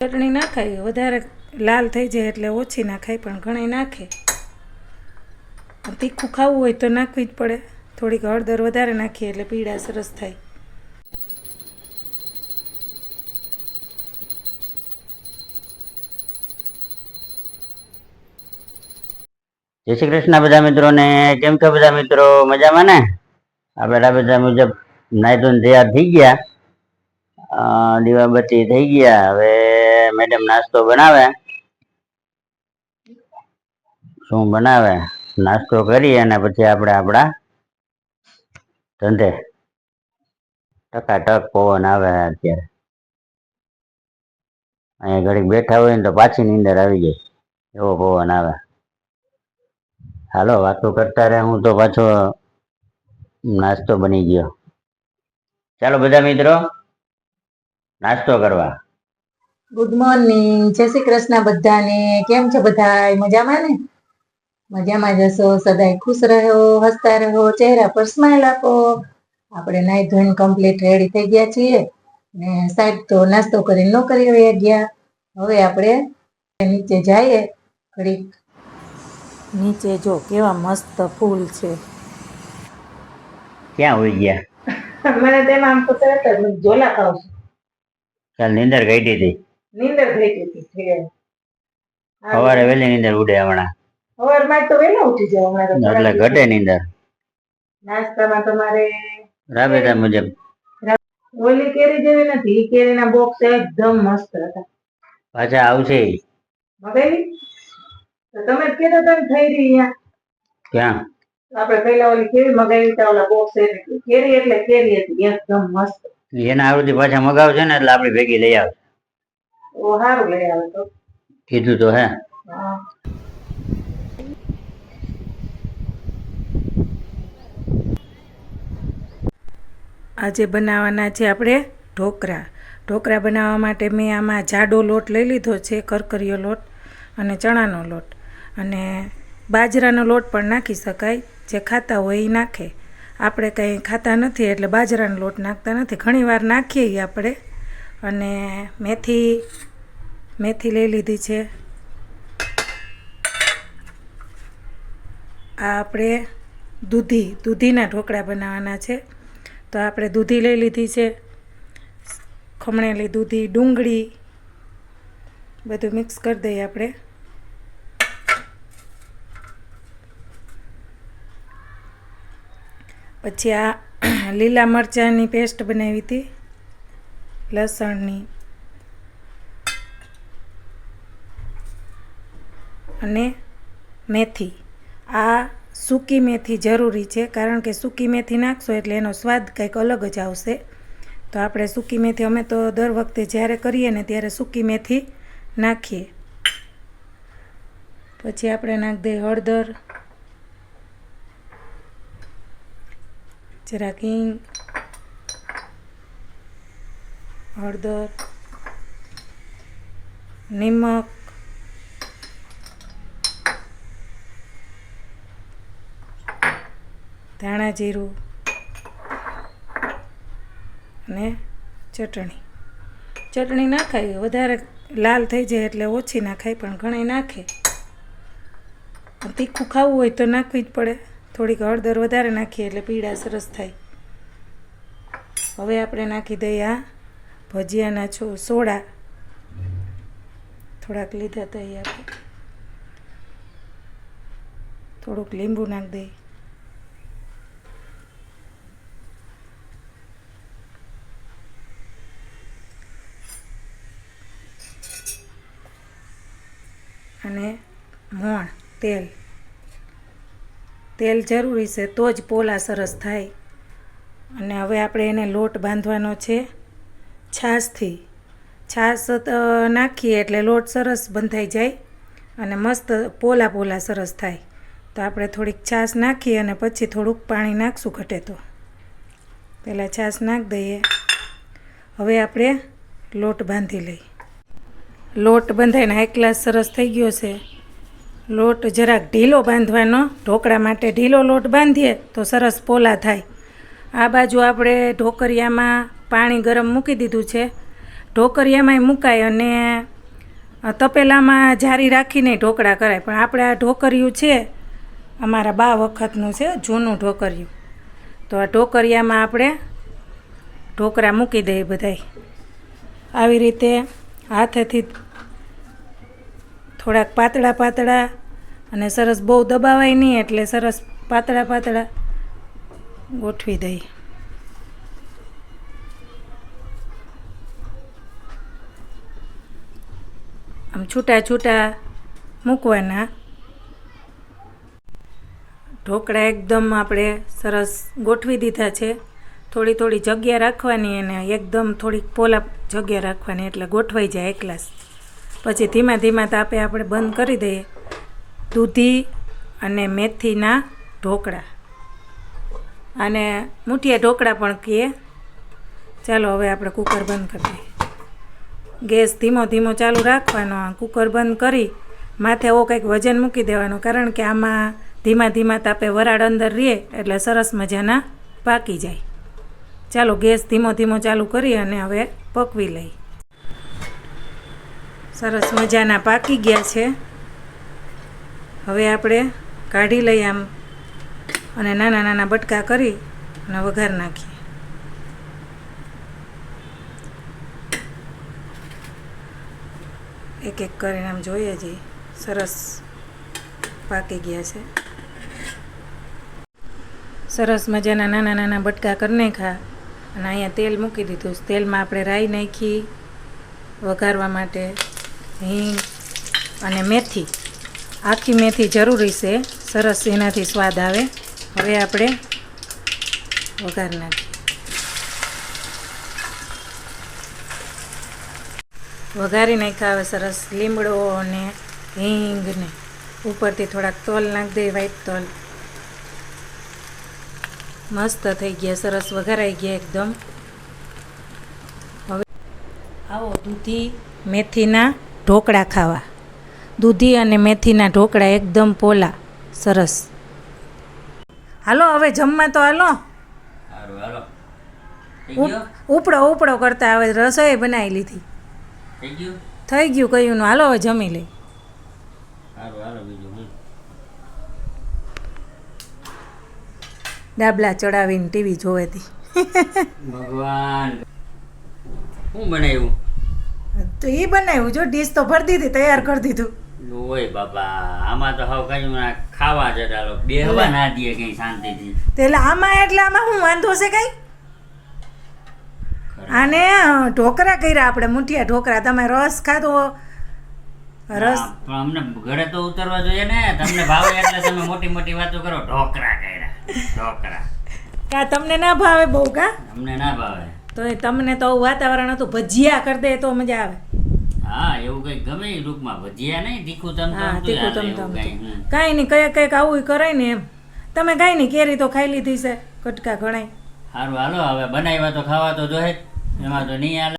ચટણી નાખાય વધારે લાલ થઈ જાય એટલે ઓછી નાખાય, પણ ઘણી નાખે. તીખું ખાવું હોય તો નાખવી જ પડે. થોડીક હળદર વધારે નાખીએ એટલે પીળા સરસ થાય. જય શ્રી કૃષ્ણ બધા મિત્રોને. કેમ છો બધા મિત્રો? મજામાં ને? આપણે બધા મુજબ નાઈ ધોઈને તૈયાર થઈ ગયા, દીવાબત્તી થઈ ગયા. હવે મેડમ નાસ્તો બનાવે. શું બનાવે? નાસ્તો કરી અને પછી આપણે આપણા ધંધે. ટકાટક પવન આવે અત્યારે. અહીંયા ઘડીક બેઠા હોય ને તો પાછી નીંદર આવી જાય, એવો પવન આવે. હાલો વાતો કરતા રહે. હું તો પાછો નાસ્તો બની ગયો. ચાલો બધા મિત્રો નાસ્તો કરવા. ગુડ મોર્નિંગ, જય શ્રી કૃષ્ણ બધાને. કેમ છો બધા? મજામાં ને? મજામાં જશો. સદાય ખુશ રહો, હસતા રહો, ચહેરા પર સ્માઈલ આપો. આપણે નાઈ ધોઈને કમ્પ્લીટ રેડી થઈ ગયા છીએ ને સાહેબ તો નાસ્તો કરીને નોકરી વયા ગયા. હવે આપણે નીચે જઈએ ઘડીક. નીચે જો કેવા મસ્ત ફૂલ છે. ક્યાં હોઈ ગયા? મને તેમાં આમ તો તરત જ ઝોલા ખાવ છું. ચાલ નીંદર ગઈ હતી. નીંદર થઈ ગઈ હતી. સવારે વહેલી નીંદર ઉડે હમણાં. સવારમાં તો વહેલા ઉઠી જાવ હમણાં. એટલે ઘટે નીંદર. નાસ્તામાં તમારે રાબેતા મુજબ ઓલી કેરી જેવી નથી. ઈ કેરીના બોક્સ એકદમ મસ્ત હતા. પાછા આવશે. મગાવી તો તમે જ કહેતા હતા ને થઈ રહી અહીંયા. ક્યાં? આપણે પહેલા ઓલી કેરી મગાવી હતા, ઓલા બોક્સ કેરી એટલે કેરી હતી એકદમ મસ્ત. એના આવડતી પાછા મગાવશે ને એટલે આપણી ભેગી લઈ આવશે. ઓ સારું લઈ આવે તો. કીધું તો હે. હા. આજે બનાવવાના છે આપણે ઢોકળા. ઢોકળા બનાવવા માટે મેં આમાં જાડો લોટ લઈ લીધો છે, કરકરીયો લોટ અને ચણાનો લોટ, અને બાજરાનો લોટ પણ નાખી શકાય. જે ખાતા હોય એ નાખે. આપણે કંઈ ખાતા નથી એટલે બાજરાનો લોટ નાખતા નથી. ઘણીવાર નાખીએ આપણે. અને મેથી લઈ લીધી છે. આ આપણે દૂધીના ઢોકળા બનાવવાના છે. તો આપણે દૂધી લઈ લીધી છે, ખમણેલી દૂધી, ડુંગળી, બધું મિક્સ કરી દઈએ આપણે. પછી આ લીલા મરચાંની પેસ્ટ બનાવી હતી, લસણની, અને મેથી. આ સૂકી મેથી જરૂરી છે, કારણ કે સૂકી મેથી નાખશો એટલે એનો સ્વાદ કંઈક અલગ જ આવશે. તો આપણે સૂકી મેથી અમે તો દર વખતે જ્યારે કરીએ ને ત્યારે સૂકી મેથી નાખીએ. પછી આપણે નાખી દઈએ હળદર, જરાક હિંગ, હળદર, નિમક, ધાણા જીરું અને ચટણી નાખાય. વધારે લાલ થઈ જાય એટલે ઓછી નાખાય, પણ ઘણી નાખે. તીખું ખાવું હોય તો નાખવી જ પડે. થોડીક હળદર વધારે નાખીએ એટલે પીળા સરસ થાય. હવે આપણે નાખી દઈએ આ ભજીયાના સોડા. થોડાક લીધા હતા એ આપણે. થોડુંક લીંબુ નાખી દઈએ. અને મોણ તેલ જરૂરી છે, તો જ પોલા સરસ થાય. અને હવે આપણે એને લોટ બાંધવાનો છે છાશથી. છાશ નાખીએ એટલે લોટ સરસ બંધાઈ જાય અને મસ્ત પોલા સરસ થાય. તો આપણે થોડીક છાશ નાખીએ અને પછી થોડુંક પાણી નાખશું ઘટે તો. પહેલાં છાશ નાખી દઈએ. હવે આપણે લોટ બાંધી લઈએ. લોટ બંધાઈને હાઈ ક્લાસ સરસ થઈ ગયો છે. લોટ જરાક ઢીલો બાંધવાનો. ઢોકળા માટે ઢીલો લોટ બાંધીએ તો સરસ પોલા થાય. આ બાજુ આપણે ઢોકળિયામાં પાણી ગરમ મૂકી દીધું છે. ઢોકળિયામાંય મુકાય અને તપેલામાં જારી રાખીને ઢોકળા કરાય, પણ આપણે આ ઢોકરિયું છે અમારા બા વખતનું છે, જૂનું ઢોકરિયું. તો આ ઢોકરિયામાં આપણે ઢોકળા મૂકી દઈએ બધાય આવી રીતે હાથેથી થોડાક પાતળા પાતળા, અને સરસ બહુ દબાવાય નહીં એટલે સરસ પાતળા પાતળા ગોઠવી દઈએ. આમ છૂટા છૂટા મૂકવાના. ઢોકળા એકદમ આપણે સરસ ગોઠવી દીધા છે. થોડી થોડી જગ્યા રાખવાની અને એકદમ થોડીક પોલા જગ્યા રાખવાની એટલે ગોઠવાઈ જાય એકલા જ. પછી ધીમા ધીમા તાપે આપણે બંધ કરી દઈએ. દૂધી અને મેથીના ઢોકળા, અને મૂઠિયા ઢોકળા પણ કહીએ. ચાલો હવે આપણે કુકર બંધ કરી દઈએ. ગેસ ધીમો ધીમો ચાલુ રાખવાનો. કુકર બંધ કરી માથે એવો કંઈક વજન મૂકી દેવાનું, કારણ કે આમાં ધીમા ધીમા તાપે વરાળ અંદર રહે એટલે સરસ મજાના પાકી જાય. ચાલો ગેસ ધીમો ધીમો ચાલુ કરી અને હવે પકવી લઈ. સરસ મજાના પાકી ગયા છે. હવે આપણે કાઢી લઈએ આમ, અને નાના નાના બટકા કરી અને વઘાર નાખીએ. એક એક કરીને આમ જોઈએ છીએ. સરસ પાકી ગયા છે. સરસ મજાના નાના નાના બટકા કરી નાખ્યા, અને અહીંયા તેલ મૂકી દીધું. તેલમાં આપણે રાઈ નાખી વઘારવા માટે, હિંગ અને મેથી. આખી મેથી જરૂરી છે, સરસ એનાથી સ્વાદ આવે. હવે આપણે વઘાર નાખીએ. વઘારી નાખ્યા. હવે સરસ લીમડો અને હિંગ ને ઉપરથી થોડાક તલ નાખી દઈએ, વ્હાઈટ તલ. મસ્ત થઈ ગયા, સરસ વઘારાઈ ગયા એકદમ. હવે આવો દૂધી મેથીના ઢોકળા ખાવા. દૂધી અને મેથીના ઢોકળા એકદમ પોલા, સરસ. હાલો હવે જમવા તો હાલો. સારું હાલો. ઉપડો ઉપડો કરતા હવે રસોઈ બનાવી લીધી. થઈ ગયું? થઈ ગયું કયું. હાલો હવે જમી લઈ. સારું હાલો. બીજું હું ડાબલા ચડાવીને ટીવી જોવેતી. ભગવાન શું બનાવ્યું? તો એ બનાવ્યું જો, ડીશ તો ભરી દીધી, તૈયાર કરી દીધું. ઓય બાબા, આમાં તો હાવ કઈ ના ખાવા છે. ચાલો બેહવા ના દે કઈ શાંતિથી. તો એટલે આમાં શું વાંધો છે કઈ? આને ઢોકળા કર્યા આપણે, મૂઠિયા ઢોકળા. તમે રસ ખાધો? રસ પણ અમને ઘરે તો ઉતરવા જોઈએ ને. તમને ભાવે એટલે તમે મોટી મોટી વાતો કરો. ઢોકળા કર્યા, ઢોકળા. કા તમને ના ભાવે બહુ? કા અમને ના ભાવે. તો તમને તો વાતાવરણ હતું, ભજીયા કરી દે તો મજા આવે. હા એવું કઈ ગમે એ ટૂંકમાં. ભજીયા નહીં, તીખું તમ હા, તીખું તમ તમ. કઈ. કાંઈ નહીં, કંઈક આવું કરાય ને એમ. તમે કાંઈ નહીં, કેરી તો ખાઈ લીધી છે કટકા ઘણાય. સારું હાલો હવે બનાવ્યા તો ખાવા તો જોઈએ જ. એમાં તો નહીં હાલે.